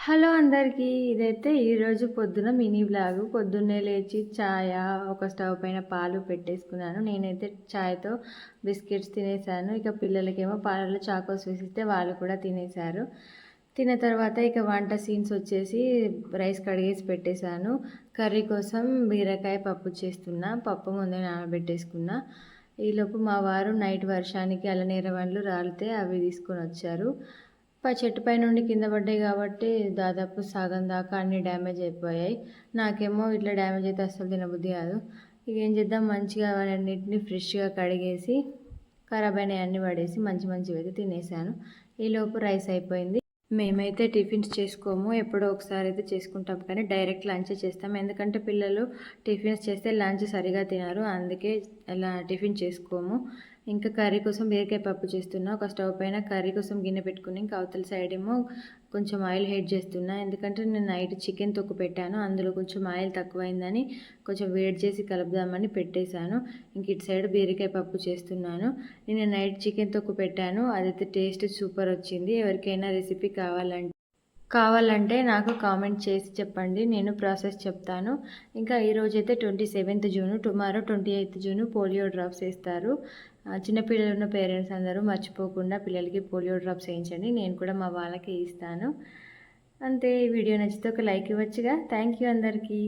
Hello అందరికీ. ఇదైతే ఈరోజు పొద్దున మినీ వ్లాగు. పొద్దున్నే లేచి ఒక స్టవ్ పైన పాలు పెట్టేసుకున్నాను. నేనైతే ఛాయ్‌తో బిస్కెట్స్ తినేసాను. ఇక పిల్లలకేమో పాలలో చాకోస్ వేసిస్తే వాళ్ళు కూడా తినేసారు. తిన్న తర్వాత ఇక వంట సీన్స్ వచ్చేసి రైస్ కడిగేసి పెట్టేశాను. కర్రీ కోసం బీరకాయ పప్పు చేస్తున్నా. పప్పు ముందే నానబెట్టేసుకున్నా. ఈలోపు మా వారు నైట్ వర్షానికి అల్లనేరేడుపళ్ళు రాలితే అవి తీసుకొనొచ్చారు. చెట్టు పైనుండి కింద పడ్డాయి కాబట్టి దాదాపు సగం దాకా అన్నీ డ్యామేజ్ అయిపోయాయి. నాకేమో ఇట్లా డ్యామేజ్ అయితే అస్సలు తినబుద్ధి కాదు. ఇక ఏం చేద్దాం, మంచిగా అవన్నిటిని ఫ్రెష్గా కడిగేసి ఖరాబ్ అయినవి అన్నీ పడేసి మంచివి అయితే తినేసాను. ఈలోపు రైస్ అయిపోయింది. మేమైతే టిఫిన్స్ చేసుకోము, ఎప్పుడో ఒకసారి అయితే చేసుకుంటాం, కానీ డైరెక్ట్ లంచ్ చేస్తాం. ఎందుకంటే పిల్లలు టిఫిన్స్ చేస్తే లంచ్ సరిగా తినరు, అందుకే అలా టిఫిన్ చేసుకోము. ఇంకా కర్రీ కోసం బీరకాయ పప్పు చేస్తున్నా. ఒక స్టవ్ పైన కర్రీ కోసం గిన్నె పెట్టుకుని ఇంకా అవతల సైడ్ ఏమో కొంచెం ఆయిల్ హీట్ చేస్తున్నా. ఎందుకంటే నేను నైట్ చికెన్ తొక్కు పెట్టాను, అందులో కొంచెం ఆయిల్ తక్కువైందని కొంచెం వేడి చేసి కలుపుదామని పెట్టేశాను. ఇంక ఇటు సైడ్ బీరకాయ పప్పు చేస్తున్నాను. నేను నైట్ చికెన్ తొక్కు పెట్టాను, అదైతే టేస్ట్ సూపర్ వచ్చింది. ఎవరికైనా రెసిపీ కావాలంటే నాకు కామెంట్ చేసి చెప్పండి, నేను ప్రాసెస్ చెప్తాను. ఇంకా ఈరోజైతే 27th June, tomorrow 28th June polio drops వేస్తారు. చిన్నపిల్లలు ఉన్న పేరెంట్స్ అందరూ మర్చిపోకుండా పిల్లలకి పోలియో డ్రాప్స్ వేయించండి. నేను కూడా మా వాళ్ళకి ఇస్తాను. అంతే. వీడియో నచ్చితే ఒక లైక్ ఇవ్వచ్చుగా. థ్యాంక్ యూ అందరికీ.